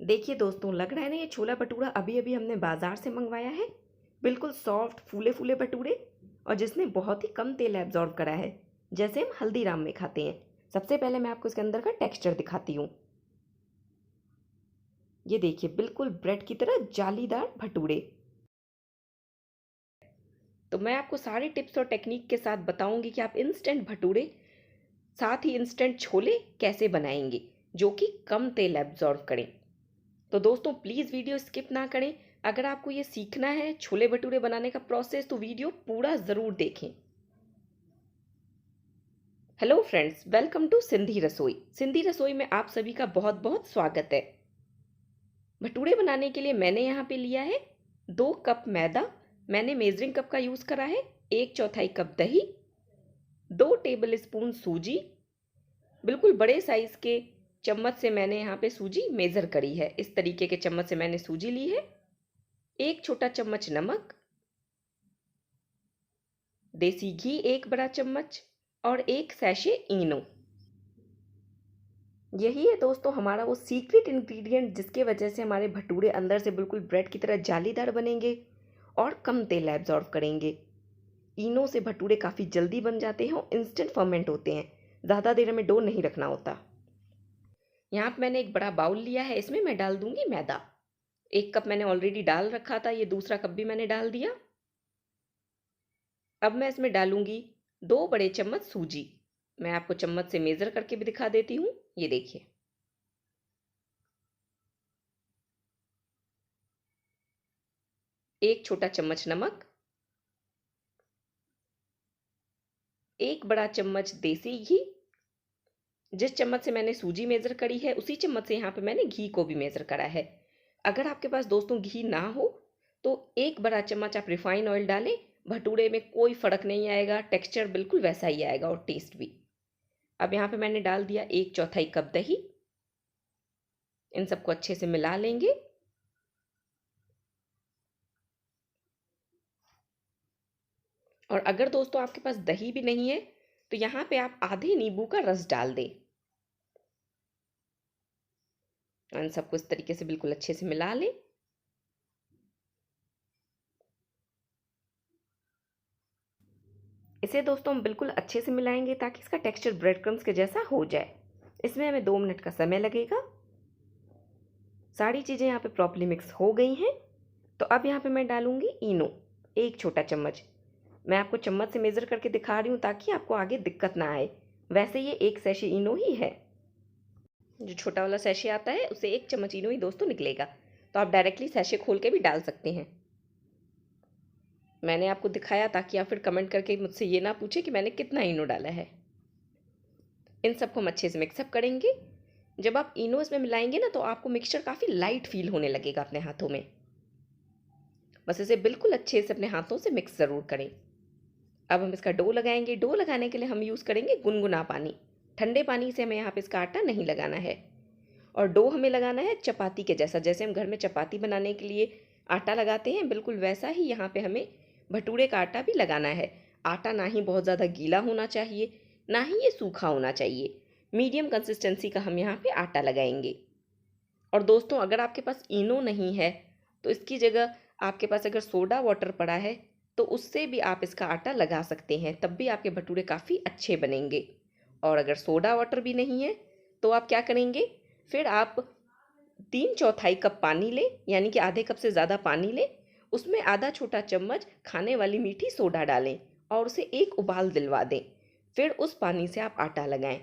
देखिए दोस्तों, लग रहा है ना ये छोला भटूरा अभी अभी हमने बाज़ार से मंगवाया है। बिल्कुल सॉफ्ट फूले फूले भटूरे, और जिसने बहुत ही कम तेल एब्जॉर्ब करा है, जैसे हम हल्दीराम में खाते हैं। सबसे पहले मैं आपको इसके अंदर का टेक्सचर दिखाती हूँ। ये देखिए, बिल्कुल ब्रेड की तरह जालीदार भटूरे। तो मैं आपको सारी टिप्स और टेक्निक के साथ बताऊंगी कि आप इंस्टेंट भटूरे, साथ ही इंस्टेंट छोले कैसे बनाएंगे जो कि कम तेल एब्जॉर्ब करें। तो दोस्तों प्लीज़ वीडियो स्किप ना करें। अगर आपको ये सीखना है छोले भटूरे बनाने का प्रोसेस, तो वीडियो पूरा ज़रूर देखें। Hello friends, welcome to Sindhi Rasoi. Sindhi रसोई में आप सभी का बहुत बहुत स्वागत है। भटूरे बनाने के लिए मैंने यहाँ पे लिया है 2 कप मैदा। मैंने मेजरिंग कप का यूज़ करा है। 1/4 कप दही, 2 टेबल स्पून सूजी। बिल्कुल बड़े साइज़ के चम्मच से मैंने यहाँ पे सूजी मेज़र करी है। इस तरीके के चम्मच से मैंने सूजी ली है। 1 छोटा चम्मच नमक, देसी घी 1 बड़ा चम्मच, और 1 सैशे इनो। यही है दोस्तों हमारा वो सीक्रेट इंग्रेडिएंट जिसके वजह से हमारे भटूरे अंदर से बिल्कुल ब्रेड की तरह जालीदार बनेंगे और कम तेल एब्जॉर्ब करेंगे। इनो से भटूरे काफ़ी जल्दी बन जाते हैं और इंस्टेंट फर्मेंट होते हैं। ज़्यादा देर हमें डो नहीं रखना होता। यहाँ पर मैंने एक बड़ा बाउल लिया है, इसमें मैं डाल दूंगी मैदा। 1 कप मैंने ऑलरेडी डाल रखा था, ये दूसरा कप भी मैंने डाल दिया। अब मैं इसमें डालूंगी 2 बड़े चम्मच सूजी। मैं आपको चम्मच से मेज़र करके भी दिखा देती हूँ। ये देखिए, 1 छोटा चम्मच नमक, 1 बड़ा चम्मच देसी घी। जिस चम्मच से मैंने सूजी मेज़र करी है, उसी चम्मच से यहाँ पे मैंने घी को भी मेज़र करा है। अगर आपके पास दोस्तों घी ना हो तो 1 बड़ा चम्मच आप रिफाइन ऑयल डालें। भटूरे में कोई फ़र्क नहीं आएगा, टेक्सचर बिल्कुल वैसा ही आएगा और टेस्ट भी। अब यहाँ पे मैंने डाल दिया 1/4 कप दही। इन सबको अच्छे से मिला लेंगे। और अगर दोस्तों आपके पास दही भी नहीं है तो यहाँ पे आप आधे नींबू का रस डाल दें। इन सबको इस तरीके से बिल्कुल अच्छे से मिला लें। इसे दोस्तों हम बिल्कुल अच्छे से मिलाएंगे ताकि इसका टेक्सचर ब्रेड क्रम्स के जैसा हो जाए। इसमें हमें 2 मिनट का समय लगेगा। सारी चीज़ें यहाँ पे प्रॉपर्ली मिक्स हो गई हैं। तो अब यहाँ पे मैं डालूंगी इनो, 1 छोटा चम्मच। मैं आपको चम्मच से मेज़र करके दिखा रही हूँ ताकि आपको आगे दिक्कत ना आए। वैसे ये 1 सैशे इनो ही है। जो छोटा वाला सैशे आता है उसे 1 चम्मच इनो ही दोस्तों निकलेगा। तो आप डायरेक्टली सैशे खोल के भी डाल सकते हैं। मैंने आपको दिखाया ताकि आप फिर कमेंट करके मुझसे ये ना पूछे कि मैंने कितना इनो डाला है। इन सबको हम अच्छे से मिक्सअप करेंगे। जब आप इनो इसमें मिलाएंगे ना तो आपको मिक्सचर काफ़ी लाइट फील होने लगेगा अपने हाथों में। बस इसे बिल्कुल अच्छे से अपने हाथों से मिक्स ज़रूर करें। अब हम इसका डो लगाएंगे। डो लगाने के लिए हम यूज़ करेंगे गुनगुना पानी। ठंडे पानी से हमें यहाँ पे इसका आटा नहीं लगाना है। और डो हमें लगाना है चपाती के जैसा। जैसे हम घर में चपाती बनाने के लिए आटा लगाते हैं, बिल्कुल वैसा ही यहाँ पे हमें भटूरे का आटा भी लगाना है। आटा ना ही बहुत ज़्यादा गीला होना चाहिए, ना ही ये सूखा होना चाहिए। मीडियम कंसिस्टेंसी का हम यहाँ पे आटा लगाएंगे। और दोस्तों अगर आपके पास इनो नहीं है तो इसकी जगह आपके पास अगर सोडा वाटर पड़ा है तो उससे भी आप इसका आटा लगा सकते हैं, तब भी आपके भटूरे काफ़ी अच्छे बनेंगे। और अगर सोडा वाटर भी नहीं है तो आप क्या करेंगे, फिर आप 3/4 कप पानी लें, यानी कि आधे कप से ज़्यादा पानी लें। उसमें आधा छोटा चम्मच खाने वाली मीठी सोडा डालें और उसे एक उबाल दिलवा दें। फिर उस पानी से आप आटा लगाएं।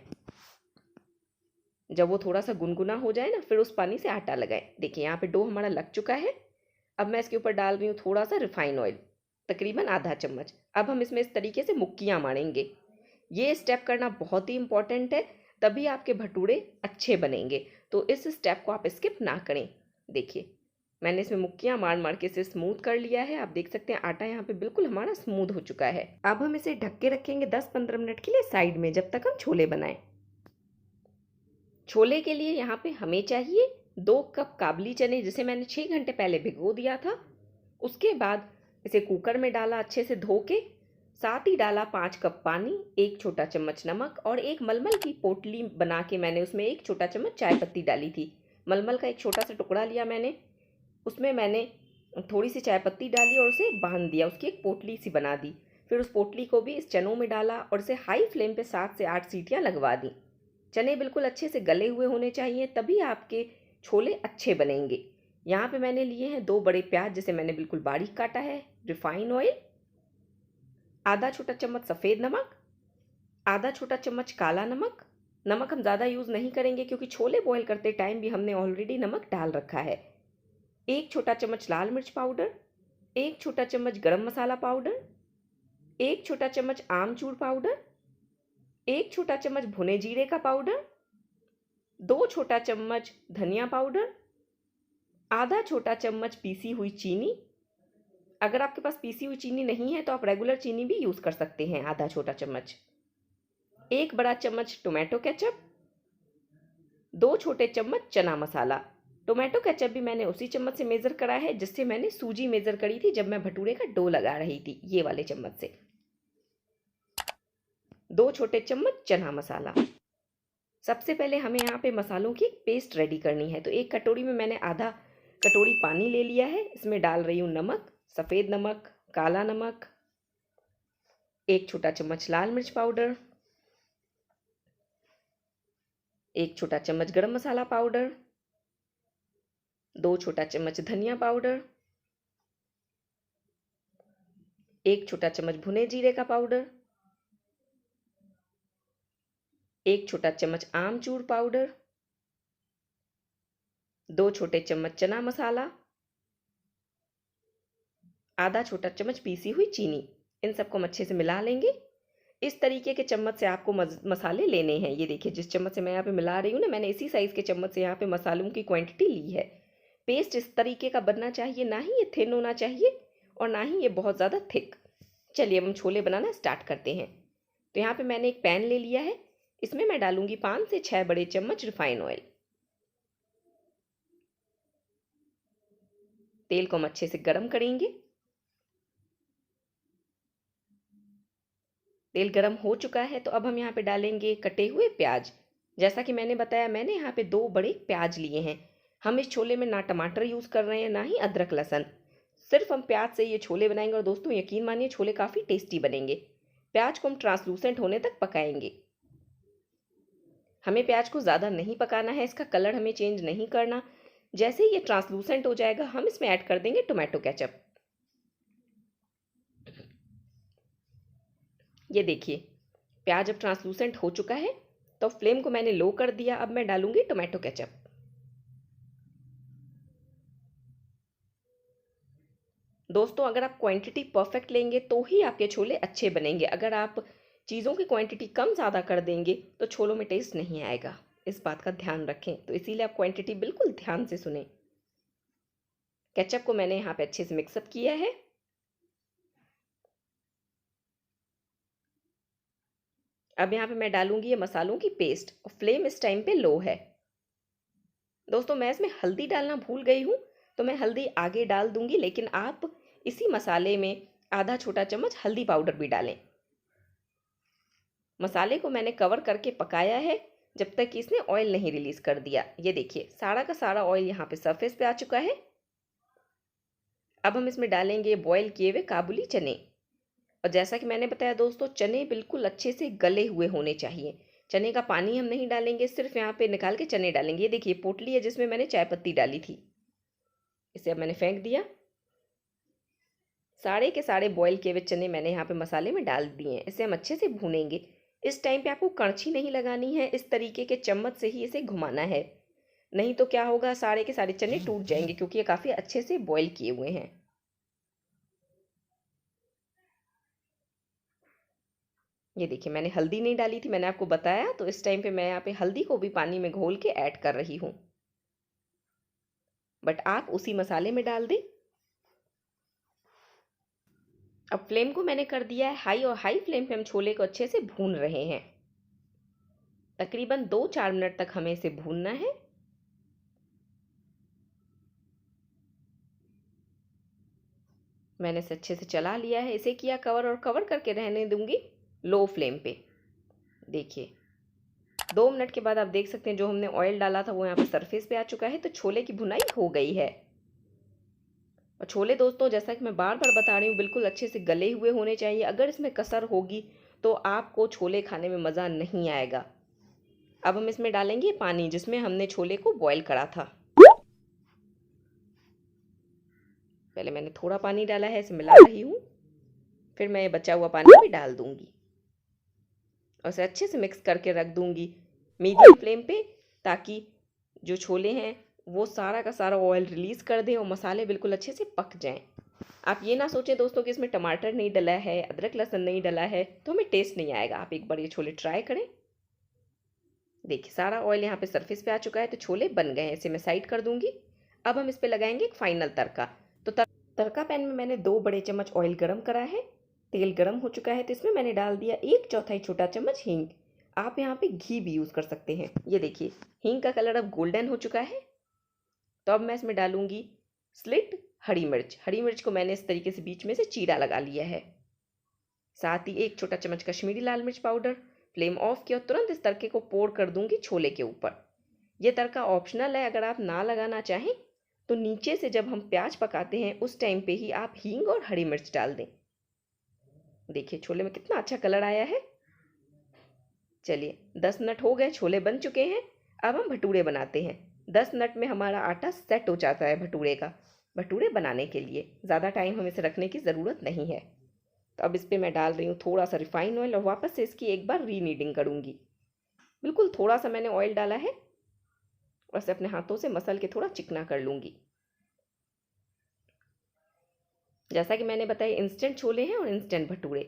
जब वो थोड़ा सा गुनगुना हो जाए ना, फिर उस पानी से आटा लगाएं। देखिए यहाँ पे डो हमारा लग चुका है। अब मैं इसके ऊपर डाल रही हूँ थोड़ा सा रिफाइन ऑयल, तकरीबन आधा चम्मच। अब हम इसमें इस तरीके से मुक्कियाँ मारेंगे। ये स्टेप करना बहुत ही इंपॉर्टेंट है, तभी आपके भटूरे अच्छे बनेंगे। तो इस स्टेप को आप स्किप ना करें। देखिए मैंने इसमें मुक्कियाँ मार मार के इसे स्मूथ कर लिया है। आप देख सकते हैं आटा यहाँ पे बिल्कुल हमारा स्मूथ हो चुका है। अब हम इसे ढक के रखेंगे 10-15 मिनट के लिए साइड में, जब तक हम छोले बनाएं। छोले के लिए यहाँ पे हमें चाहिए 2 कप काबली चने, जिसे मैंने 6 घंटे पहले भिगो दिया था। उसके बाद इसे कुकर में डाला अच्छे से धो के। साथ ही डाला 5 कप पानी, 1 छोटा चम्मच नमक और एक मलमल की पोटली बना के मैंने उसमें 1 छोटा चम्मच चाय पत्ती डाली थी। मलमल का एक छोटा सा टुकड़ा लिया मैंने, उसमें मैंने थोड़ी सी चाय पत्ती डाली और उसे बांध दिया, उसकी एक पोटली सी बना दी। फिर उस पोटली को भी इस चनों में डाला और इसे हाई फ्लेम पे 7 से 8 सीटियाँ लगवा दी। चने बिल्कुल अच्छे से गले हुए होने चाहिए, तभी आपके छोले अच्छे बनेंगे। यहाँ पे मैंने लिए हैं 2 बड़े प्याज जिसे मैंने बिल्कुल बारीक काटा है, रिफाइन ऑयल, आधा छोटा चम्मच सफ़ेद नमक, आधा छोटा चम्मच काला नमक। नमक हम ज़्यादा यूज़ नहीं करेंगे क्योंकि छोले बॉईल करते टाइम भी हमने ऑलरेडी नमक डाल रखा है। 1 छोटा चम्मच लाल मिर्च पाउडर, 1 छोटा चम्मच गरम मसाला पाउडर, 1 छोटा चम्मच आमचूर पाउडर, 1 छोटा चम्मच भुने जीरे का पाउडर, 2 छोटा चम्मच धनिया पाउडर, आधा छोटा चम्मच पीसी हुई चीनी। अगर आपके पास पीसी हुई चीनी नहीं है तो आप रेगुलर चीनी भी यूज़ कर सकते हैं, आधा छोटा चम्मच। 1 बड़ा चम्मच टोमेटो केचप, 2 छोटे चम्मच चना मसाला। टोमेटो केचप भी मैंने उसी चम्मच से मेज़र करा है जिससे मैंने सूजी मेज़र करी थी जब मैं भटूरे का डो लगा रही थी, ये वाले चम्मच से। 2 छोटे चम्मच चना मसाला। सबसे पहले हमें यहाँ पे मसालों की एक पेस्ट रेडी करनी है। तो एक कटोरी में मैंने आधा कटोरी पानी ले लिया है, इसमें डाल रही हूँ नमक, सफ़ेद नमक, काला नमक, 1 छोटा चम्मच लाल मिर्च पाउडर, 1 छोटा चम्मच गरम मसाला पाउडर, 2 छोटा चम्मच धनिया पाउडर, 1 छोटा चम्मच भुने जीरे का पाउडर, 1 छोटा चम्मच आमचूर पाउडर, 2 छोटे चम्मच चना मसाला, आधा छोटा चम्मच पीसी हुई चीनी। इन सबको हम अच्छे से मिला लेंगे। इस तरीके के चम्मच से आपको मसाले लेने हैं। ये देखिए जिस चम्मच से मैं यहाँ पे मिला रही हूँ ना, मैंने इसी साइज़ के चम्मच से यहाँ पे मसालों की क्वांटिटी ली है। पेस्ट इस तरीके का बनना चाहिए, ना ही ये थिन होना चाहिए और ना ही ये बहुत ज़्यादा थिक। चलिए अब हम छोले बनाना स्टार्ट करते हैं। तो यहाँ पे मैंने एक पैन ले लिया है, इसमें मैं डालूंगी 5 से 6 बड़े चम्मच रिफाइन ऑयल। तेल को हम अच्छे से गर्म करेंगे। तेल गरम हो चुका है तो अब हम यहाँ पे डालेंगे कटे हुए प्याज। जैसा कि मैंने बताया, मैंने यहाँ पे 2 बड़े प्याज लिए हैं। हम इस छोले में ना टमाटर यूज़ कर रहे हैं ना ही अदरक लहसुन, सिर्फ हम प्याज से ये छोले बनाएंगे। और दोस्तों यकीन मानिए छोले काफ़ी टेस्टी बनेंगे। प्याज को हम ट्रांसलूसेंट होने तक पकाएंगे। हमें प्याज को ज़्यादा नहीं पकाना है, इसका कलर हमें चेंज नहीं करना। जैसे ही ये ट्रांसलूसेंट हो जाएगा हम इसमें ऐड कर देंगे टोमेटो केचप। ये देखिए प्याज अब ट्रांसलूसेंट हो चुका है तो फ्लेम को मैंने लो कर दिया। अब मैं डालूंगी टोमेटो केचप। दोस्तों अगर आप क्वांटिटी परफेक्ट लेंगे तो ही आपके छोले अच्छे बनेंगे। अगर आप चीज़ों की क्वांटिटी कम ज़्यादा कर देंगे तो छोलों में टेस्ट नहीं आएगा। इस बात का ध्यान रखें, तो इसीलिए आप क्वांटिटी बिल्कुल ध्यान से सुने। केचप को मैंने यहाँ पे अच्छे से मिक्सअप किया है। अब यहाँ पे मैं डालूंगी ये मसालों की पेस्ट और फ्लेम इस टाइम पे लो है। दोस्तों मैं इसमें हल्दी डालना भूल गई हूँ, तो मैं हल्दी आगे डाल दूंगी, लेकिन आप इसी मसाले में आधा छोटा चम्मच हल्दी पाउडर भी डालें। मसाले को मैंने कवर करके पकाया है जब तक कि इसने ऑयल नहीं रिलीज कर दिया। ये देखिए सारा का सारा ऑयल यहाँ पे सरफेस पे आ चुका है। अब हम इसमें डालेंगे बॉईल किए हुए काबुली चने। और जैसा कि मैंने बताया दोस्तों, चने बिल्कुल अच्छे से गले हुए होने चाहिए। चने का पानी हम नहीं डालेंगे, सिर्फ यहाँ पे निकाल के चने डालेंगे। ये देखिए पोटली है जिसमें मैंने चाय पत्ती डाली थी, इसे अब मैंने फेंक दिया। सारे के सारे बॉईल किए हुए चने मैंने यहाँ पे मसाले में डाल दिए हैं। इसे हम अच्छे से भूनेंगे। इस टाइम पे आपको कड़छी नहीं लगानी है, इस तरीके के चम्मच से ही इसे घुमाना है, नहीं तो क्या होगा सारे के सारे चने टूट जाएंगे क्योंकि ये काफ़ी अच्छे से बॉईल किए हुए हैं। ये देखिए मैंने हल्दी नहीं डाली थी, मैंने आपको बताया, तो इस टाइम पे मैं यहाँ पे हल्दी को भी पानी में घोल के ऐड कर रही हूँ, बट आप उसी मसाले में डाल दें। अब फ्लेम को मैंने कर दिया है हाई, और हाई फ्लेम पे हम छोले को अच्छे से भून रहे हैं। तकरीबन 2-4 मिनट तक हमें इसे भूनना है। मैंने इसे अच्छे से चला लिया है, इसे किया कवर, और कवर करके रहने दूंगी लो फ्लेम पे। देखिए 2 मिनट के बाद आप देख सकते हैं जो हमने ऑयल डाला था वो यहाँ पे सरफेस पे आ चुका है। तो छोले की भुनाई हो गई है। और छोले दोस्तों जैसा कि मैं बार बार बता रही हूँ बिल्कुल अच्छे से गले हुए होने चाहिए। अगर इसमें कसर होगी तो आपको छोले खाने में मज़ा नहीं आएगा। अब हम इसमें डालेंगे पानी जिसमें हमने छोले को बॉईल करा था। पहले मैंने थोड़ा पानी डाला है, इसे मिला रही हूँ। फिर मैं ये बचा हुआ पानी भी डाल दूंगी और इसे अच्छे से मिक्स करके रख दूंगी मीडियम फ्लेम पे, ताकि जो छोले हैं वो सारा का सारा ऑयल रिलीज़ कर दें और मसाले बिल्कुल अच्छे से पक जाएं। आप ये ना सोचें दोस्तों कि इसमें टमाटर नहीं डला है, अदरक लहसुन नहीं डला है तो हमें टेस्ट नहीं आएगा। आप एक बार ये छोले ट्राई करें। देखिए सारा ऑयल यहाँ पे सरफेस पे आ चुका है तो छोले बन गए हैं। इसे मैं साइड कर दूंगी। अब हम इस पे लगाएंगे एक फाइनल तड़का। तो तड़का पैन में मैंने 2 बड़े चम्मच ऑयल गरम करा है। तेल गरम हो चुका है तो इसमें मैंने डाल दिया 1/4 छोटा चम्मच हींग। आप यहाँ पे घी भी यूज़ कर सकते हैं। ये देखिए हींग का कलर अब गोल्डन हो चुका है। तो अब मैं इसमें डालूंगी स्लिट हरी मिर्च। हरी मिर्च को मैंने इस तरीके से बीच में से चीरा लगा लिया है। साथ ही 1 छोटा चम्मच कश्मीरी लाल मिर्च पाउडर। फ्लेम ऑफ किया और तुरंत इस तड़के को पोर कर दूंगी छोले के ऊपर। यह तड़का ऑप्शनल है, अगर आप ना लगाना चाहें तो नीचे से जब हम प्याज पकाते हैं उस टाइम पे ही आप हींग और हरी मिर्च डाल दें। देखिए छोले में कितना अच्छा कलर आया है। चलिए 10 मिनट हो गए, छोले बन चुके हैं। अब हम भटूरे बनाते हैं। 10 मिनट में हमारा आटा सेट हो जाता है भटूरे का। भटूरे बनाने के लिए ज़्यादा टाइम हमें इसे रखने की ज़रूरत नहीं है। तो अब इस पर मैं डाल रही हूँ थोड़ा सा रिफाइंड ऑयल और वापस से इसकी एक बार रीनीडिंग करूँगी। बिल्कुल थोड़ा सा मैंने ऑयल डाला है और इसे अपने हाथों से मसल के थोड़ा चिकना कर लूँगी। जैसा कि मैंने बताया इंस्टेंट छोले हैं और इंस्टेंट भटूरे।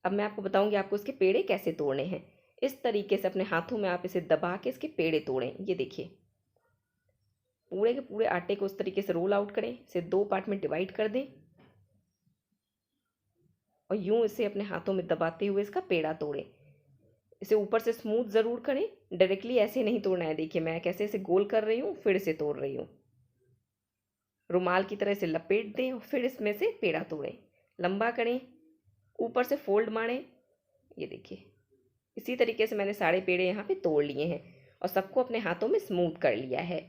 अब मैं आपको बताऊंगी आपको इसके पेड़े कैसे तोड़ने हैं। इस तरीके से अपने हाथों में आप इसे दबा के इसके पेड़े तोड़ें। ये देखिए पूरे के पूरे आटे को इस तरीके से रोल आउट करें, इसे 2 पार्ट में डिवाइड कर दें और यूं इसे अपने हाथों में दबाते हुए इसका पेड़ा तोड़ें। इसे ऊपर से स्मूथ ज़रूर करें, डायरेक्टली ऐसे नहीं तोड़ना है। देखिए मैं कैसे इसे गोल कर रही हूँ, फिर इसे तोड़ रही हूँ। रुमाल की तरह इसे लपेट दें और फिर इसमें से पेड़ा तोड़ें। लंबा करें, ऊपर से फोल्ड मारें। ये देखिए इसी तरीके से मैंने सारे पेड़े यहाँ पे तोड़ लिए हैं और सबको अपने हाथों में स्मूथ कर लिया है।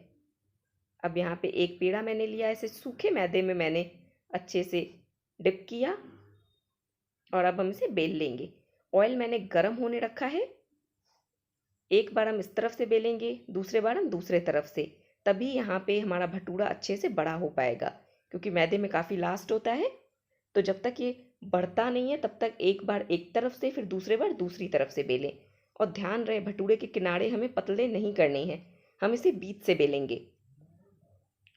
अब यहाँ पे एक पेड़ा मैंने लिया, इसे सूखे मैदे में मैंने अच्छे से डिप किया और अब हम इसे बेल लेंगे। ऑयल मैंने गर्म होने रखा है। एक बार हम इस तरफ से बेलेंगे, दूसरे बार हम दूसरे तरफ से, तभी यहाँ पे हमारा भटूरा अच्छे से बड़ा हो पाएगा, क्योंकि मैदे में काफ़ी लास्ट होता है। तो जब तक ये बढ़ता नहीं है तब तक एक बार एक तरफ से फिर दूसरे बार दूसरी तरफ से बेलें। और ध्यान रहे भटूरे के किनारे हमें पतले नहीं करने हैं, हम इसे बीच से बेलेंगे।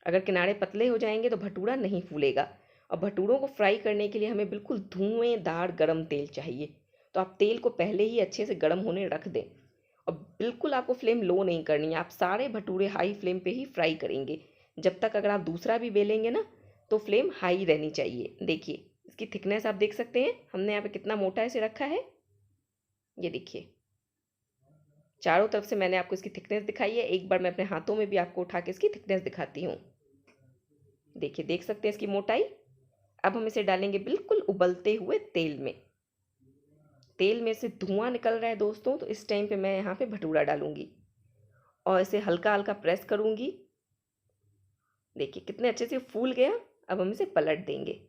अगर किनारे पतले हो जाएंगे तो भटूरा नहीं फूलेगा। और भटूरों को फ्राई करने के लिए हमें बिल्कुल धुआंधार गर्म तेल चाहिए। तो आप तेल को पहले ही अच्छे से गर्म होने रख दें और बिल्कुल आपको फ्लेम लो नहीं करनी है। आप सारे भटूरे हाई फ्लेम पे ही फ्राई करेंगे जब तक। अगर आप दूसरा भी बेलेंगे ना तो फ्लेम हाई रहनी चाहिए। देखिए इसकी थिकनेस आप देख सकते हैं, हमने यहाँ पे कितना मोटा इसे रखा है। ये देखिए चारों तरफ से मैंने आपको इसकी थिकनेस दिखाई है। एक बार मैं अपने हाथों में भी आपको उठा के इसकी थिकनेस दिखाती हूँ। देखिए देख सकते हैं इसकी मोटाई। अब हम इसे डालेंगे बिल्कुल उबलते हुए तेल में। तेल में से धुआं निकल रहा है दोस्तों, तो इस टाइम पे मैं यहाँ पे भटूरा डालूंगी और इसे हल्का हल्का प्रेस करूंगी। देखिए कितने अच्छे से फूल गया। अब हम इसे पलट देंगे।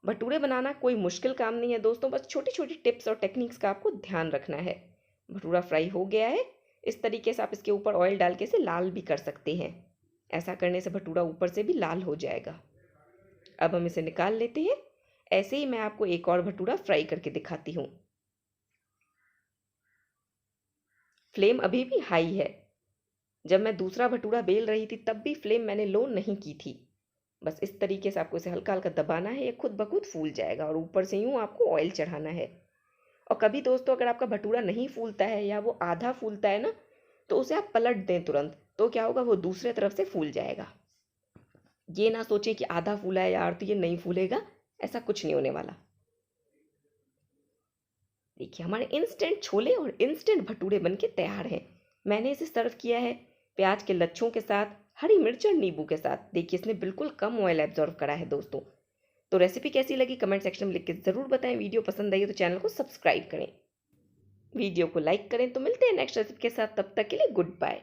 भटूरे बनाना कोई मुश्किल काम नहीं है दोस्तों, बस छोटी छोटी टिप्स और टेक्निक्स का आपको ध्यान रखना है। भटूरा फ्राई हो गया है। इस तरीके से आप इसके ऊपर ऑयल डाल के इसे लाल भी कर सकते हैं। ऐसा करने से भटूरा ऊपर से भी लाल हो जाएगा। अब हम इसे निकाल लेते हैं। ऐसे ही मैं आपको एक और भटूरा फ्राई करके दिखाती हूँ। फ्लेम अभी भी हाई है। जब मैं दूसरा भटूरा बेल रही थी तब भी फ्लेम मैंने लो नहीं की थी। बस इस तरीके से आपको इसे हल्का हल्का दबाना है, ये खुद ब खुद फूल जाएगा और ऊपर से यूँ आपको ऑयल चढ़ाना है। और कभी दोस्तों अगर आपका भटूरा नहीं फूलता है या वो आधा फूलता है ना, तो उसे आप पलट दें तुरंत, तो क्या होगा वो दूसरे तरफ से फूल जाएगा। ये ना सोचें कि आधा फूला है यार तो ये नहीं फूलेगा, ऐसा कुछ नहीं होने वाला। देखिए हमारे इंस्टेंट छोले और इंस्टेंट भटूरे बनके तैयार हैं। मैंने इसे सर्व किया है प्याज के लच्छों के साथ, हरी मिर्च और नींबू के साथ। देखिए इसने बिल्कुल कम ऑयल एब्जॉर्व करा है दोस्तों। तो रेसिपी कैसी लगी कमेंट सेक्शन में लिख के ज़रूर बताएं। वीडियो पसंद आई तो चैनल को सब्सक्राइब करें। वीडियो को लाइक करें। तो मिलते हैं नेक्स्ट रेसिपी के साथ, तब तक के लिए गुड बाय।